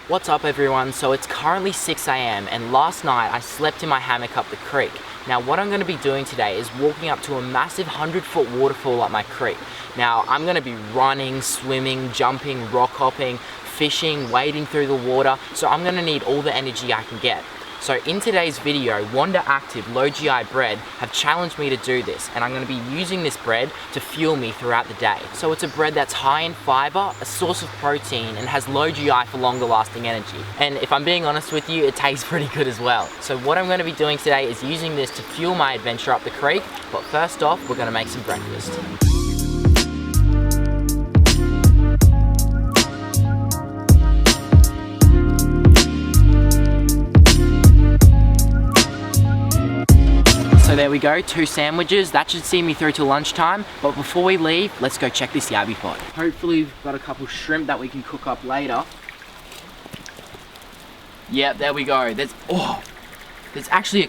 What's up everyone? So it's currently 6 AM and last night I slept in my hammock up the creek. Now what I'm going to be doing today is walking up to a massive 100-foot waterfall up my creek. Now I'm going to be running, swimming, jumping, rock hopping, fishing, wading through the water. So I'm going to need all the energy I can get. So in today's video, Wanda Active Low GI Bread have challenged me to do this, and I'm going to be using this bread to fuel me throughout the day. So it's a bread that's high in fiber, a source of protein, and has low GI for longer lasting energy. And if I'm being honest with you, it tastes pretty good as well. So what I'm going to be doing today is using this to fuel my adventure up the creek, but first off, we're going to make some breakfast. So there we go, 2 sandwiches. That should see me through till lunchtime. But before we leave, let's go check this yabby pot. Hopefully we've got a couple shrimp that we can cook up later. Yep, there we go. There's actually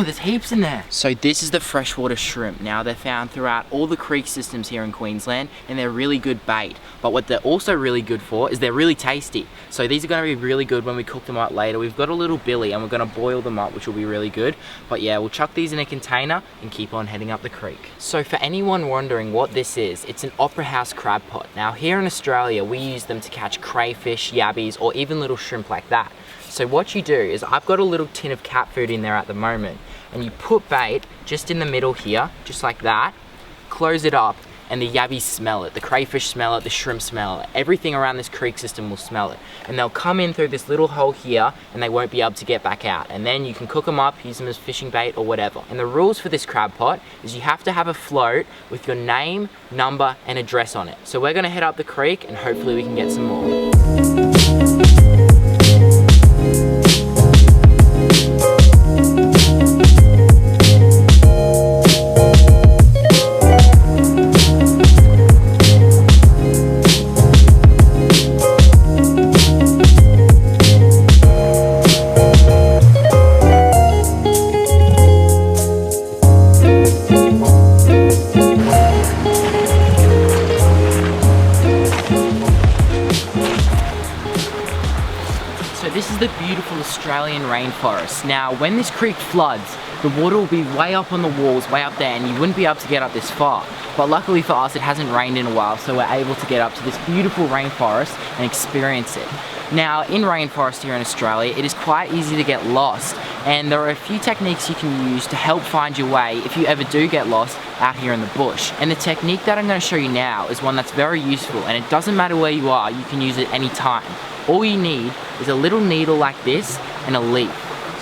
there's heaps in there. So this is the freshwater shrimp. Now they're found throughout all the creek systems here in Queensland, and they're really good bait. But what they're also really good for is they're really tasty. So these are going to be really good when we cook them up later. We've got a little billy and we're going to boil them up, which will be really good. But yeah, we'll chuck these in a container and keep on heading up the creek. So for anyone wondering what this is, it's an opera house crab pot. Now here in Australia, we use them to catch crayfish, yabbies, or even little shrimp like that. So what you do is, I've got a little tin of cat food in there at the moment, and you put bait just in the middle here, just like that, close it up, and the yabbies smell it, the crayfish smell it, the shrimp smell it, everything around this creek system will smell it. And they'll come in through this little hole here, and they won't be able to get back out. And then you can cook them up, use them as fishing bait or whatever. And the rules for this crab pot is you have to have a float with your name, number, and address on it. So we're gonna head up the creek, and hopefully we can get some more. This is the beautiful Australian rainforest. Now, when this creek floods, the water will be way up on the walls, way up there, and you wouldn't be able to get up this far. But luckily for us, it hasn't rained in a while, so we're able to get up to this beautiful rainforest and experience it. Now, in rainforest here in Australia, it is quite easy to get lost, and there are a few techniques you can use to help find your way if you ever do get lost out here in the bush. And the technique that I'm going to show you now is one that's very useful, and it doesn't matter where you are, you can use it any time. All you need is a little needle like this and a leaf.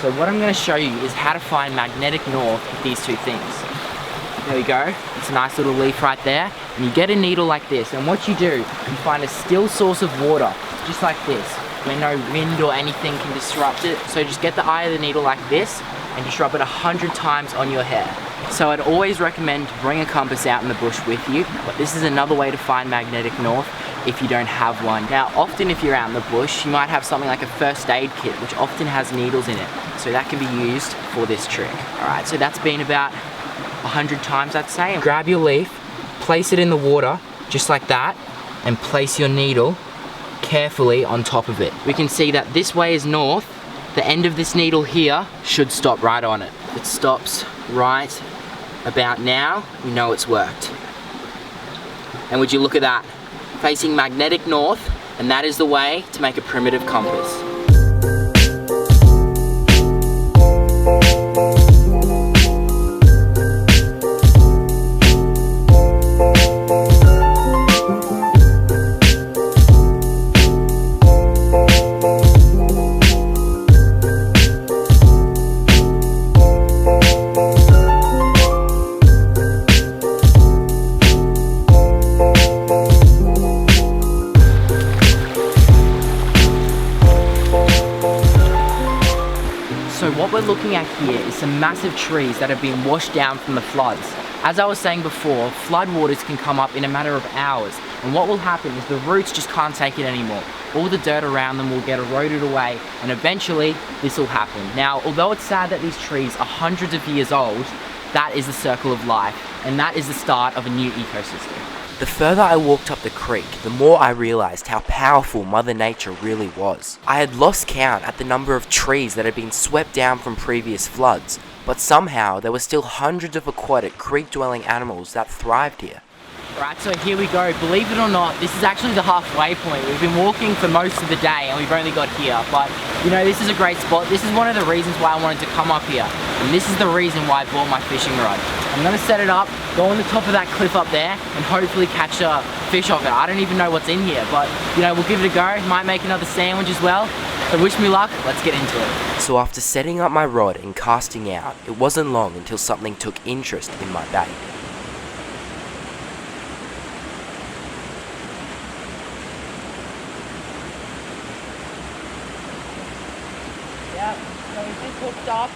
So what I'm going to show you is how to find magnetic north with these two things. There we go, it's a nice little leaf right there, and you get a needle like this, and what you do, you find a still source of water, just like this, where no wind or anything can disrupt it. So just get the eye of the needle like this, and just rub it 100 times on your hair. So I'd always recommend to bring a compass out in the bush with you, but this is another way to find magnetic north if you don't have one. Now often if you're out in the bush, you might have something like a first aid kit, which often has needles in it, so that can be used for this trick. Alright, so that's been about 100 times I'd say. Grab your leaf, place it in the water, just like that, and place your needle carefully on top of it. We can see that this way is north. The end of this needle here should stop right on it. If it stops right about now, you know it's worked. And would you look at that? Facing magnetic north, and that is the way to make a primitive compass. So what we're looking at here is some massive trees that have been washed down from the floods. As I was saying before, flood waters can come up in a matter of hours, and what will happen is the roots just can't take it anymore. All the dirt around them will get eroded away, and eventually this will happen. Now, although it's sad that these trees are hundreds of years old, that is the circle of life, and that is the start of a new ecosystem. The further I walked up the creek, the more I realized how powerful Mother Nature really was. I had lost count at the number of trees that had been swept down from previous floods, but somehow there were still hundreds of aquatic creek-dwelling animals that thrived here. Right, so here we go. Believe it or not, this is actually the halfway point. We've been walking for most of the day and we've only got here, but you know, this is a great spot. This is one of the reasons why I wanted to come up here, and this is the reason why I bought my fishing rod. I'm gonna set it up, go on the top of that cliff up there, and hopefully catch a fish off it. I don't even know what's in here, but you know, we'll give it a go. Might make another sandwich as well. So wish me luck, let's get into it. So after setting up my rod and casting out, it wasn't long until something took interest in my bait. Yeah, so we just hooked up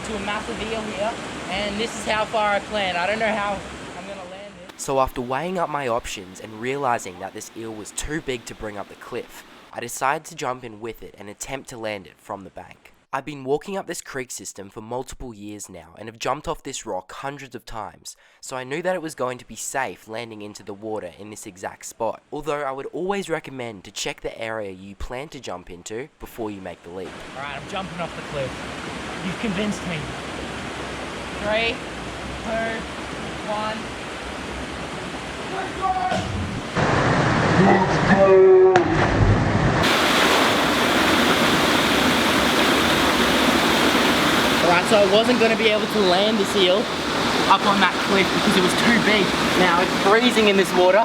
to a massive eel here, and this is how far I plan. I don't know how I'm gonna land it. So after weighing up my options and realizing that this eel was too big to bring up the cliff, I decided to jump in with it and attempt to land it from the bank. I've been walking up this creek system for multiple years now and have jumped off this rock hundreds of times, so I knew that it was going to be safe landing into the water in this exact spot. Although I would always recommend to check the area you plan to jump into before you make the leap. Alright, I'm jumping off the cliff. You've convinced me. 3, 2, 1. Let's go! Alright, so I wasn't going to be able to land this eel up on that cliff because it was too big. Now it's freezing in this water,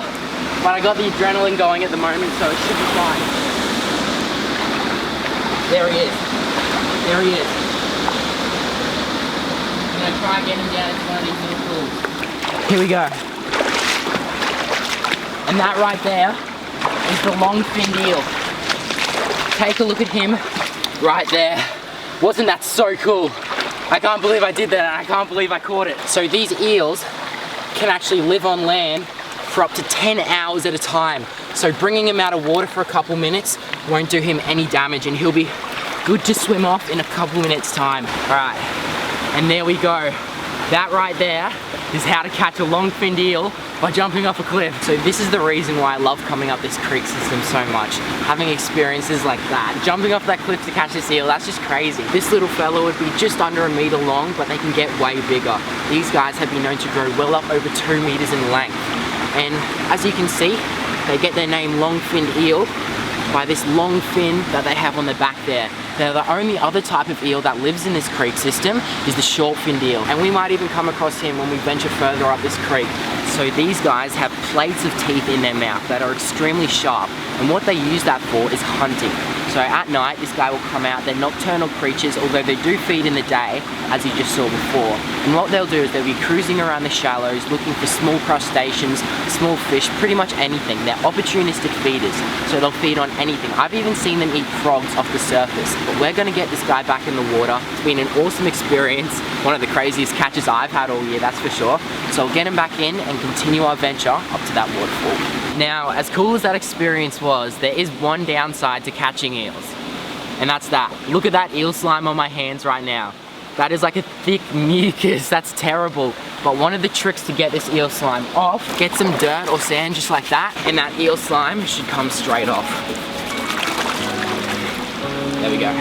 but I got the adrenaline going at the moment, so it should be fine. There he is. There he is. I'm going to try and get him down into one of these little pools. Here we go. And that right there is the long-finned eel. Take a look at him right there. Wasn't that so cool? I can't believe I did that, and I can't believe I caught it. So these eels can actually live on land for up to 10 hours at a time. So bringing him out of water for a couple minutes won't do him any damage, and he'll be good to swim off in a couple minutes time. All right, and there we go. That right there is how to catch a long-finned eel by jumping off a cliff. So this is the reason why I love coming up this creek system so much. Having experiences like that. Jumping off that cliff to catch this eel, that's just crazy. This little fella would be just under 1 meter long, but they can get way bigger. These guys have been known to grow well up over 2 meters in length. And as you can see, they get their name long-finned eel by this long fin that they have on the back there. Now the only other type of eel that lives in this creek system is the short-finned eel, and we might even come across him when we venture further up this creek. So these guys have plates of teeth in their mouth that are extremely sharp, and what they use that for is hunting. So at night, this guy will come out. They're nocturnal creatures, although they do feed in the day, as you just saw before. And what they'll do is they'll be cruising around the shallows, looking for small crustaceans, small fish, pretty much anything. They're opportunistic feeders, so they'll feed on anything. I've even seen them eat frogs off the surface. But we're gonna get this guy back in the water. It's been an awesome experience. One of the craziest catches I've had all year, that's for sure. So I'll get him back in and continue our venture up to that waterfall. Now, as cool as that experience was, there is one downside to catching eels, and that's that. Look at that eel slime on my hands right now. That is like a thick mucus, that's terrible. But one of the tricks to get this eel slime off, get some dirt or sand just like that, and that eel slime should come straight off. There we go.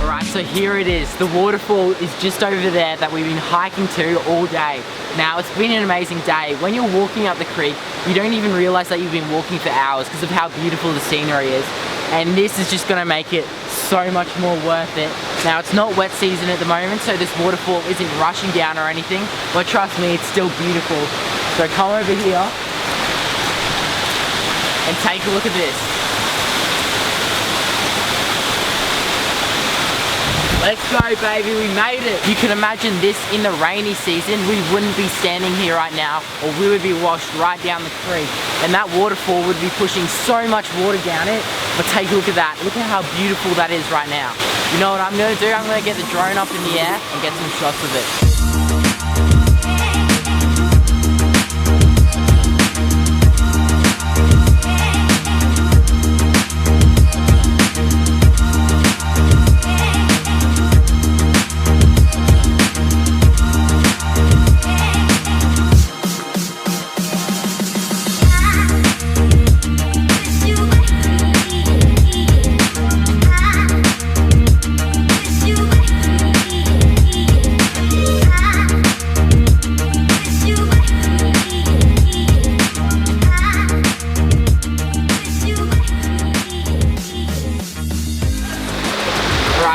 Alright, so here it is. The waterfall is just over there that we've been hiking to all day. Now, it's been an amazing day. When you're walking up the creek, you don't even realize that you've been walking for hours because of how beautiful the scenery is. And this is just gonna make it so much more worth it. Now, it's not wet season at the moment, so this waterfall isn't rushing down or anything, but trust me, it's still beautiful. So come over here and take a look at this. Let's go, baby, we made it. You can imagine this in the rainy season, we wouldn't be standing here right now, or we would be washed right down the creek. And that waterfall would be pushing so much water down it. But take a look at that. Look at how beautiful that is right now. You know what I'm gonna do? I'm gonna get the drone up in the air and get some shots of it.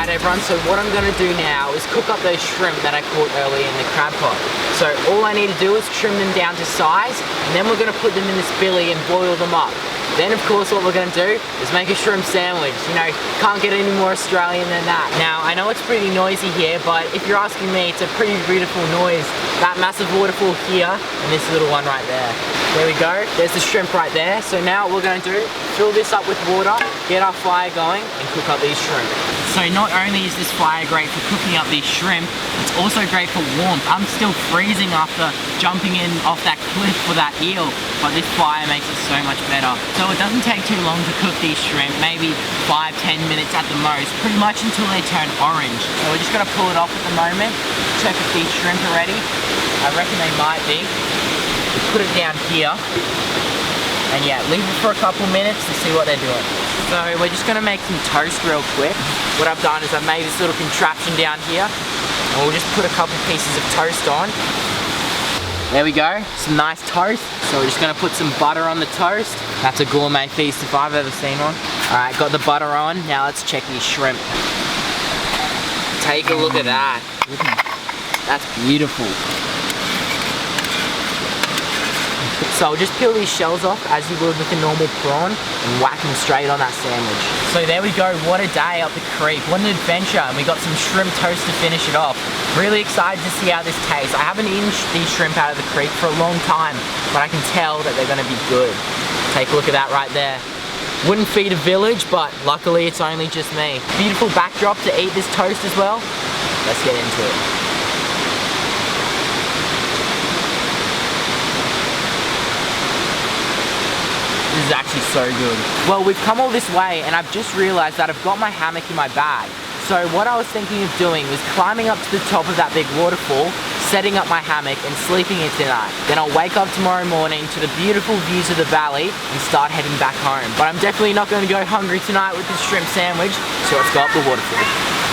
Everyone, so what I'm going to do now is cook up those shrimp that I caught earlier in the crab pot. So all I need to do is trim them down to size, and then we're going to put them in this billy and boil them up. Then of course what we're going to do is make a shrimp sandwich. You know, can't get any more Australian than that. Now I know it's pretty noisy here, but if you're asking me, it's a pretty beautiful noise. That massive waterfall here and this little one right there. There we go, there's the shrimp right there. So now what we're going to do, fill this up with water, get our fire going and cook up these shrimp. So not only is this fire great for cooking up these shrimp, it's also great for warmth. I'm still freezing after jumping in off that cliff for that eel, but this fire makes it so much better. So it doesn't take too long to cook these shrimp, maybe 5-10 minutes at the most, pretty much until they turn orange. So we're just gonna pull it off at the moment, check if these shrimp are ready. I reckon they might be. We put it down here, and yeah, leave it for a couple minutes to see what they're doing. So we're just gonna make some toast real quick. What I've done is I've made this little contraption down here, and we'll just put a couple pieces of toast on. There we go, some nice toast. So we're just gonna put some butter on the toast. That's a gourmet feast if I've ever seen one. Alright, got the butter on, now let's check these shrimp. Take a look at that. That's beautiful. So I'll just peel these shells off as you would with a normal prawn and whack them straight on that sandwich. So there we go, what a day up the creek, what an adventure, and we got some shrimp toast to finish it off. Really excited to see how this tastes. I haven't eaten these shrimp out of the creek for a long time, but I can tell that they're gonna be good. Take a look at that right there. Wouldn't feed a village, but luckily it's only just me. Beautiful backdrop to eat this toast as well. Let's get into it. This is actually so good. Well, we've come all this way and I've just realized that I've got my hammock in my bag. So what I was thinking of doing was climbing up to the top of that big waterfall, setting up my hammock and sleeping it tonight. Then I'll wake up tomorrow morning to the beautiful views of the valley and start heading back home. But I'm definitely not going to go hungry tonight with this shrimp sandwich, so let's go up the waterfall.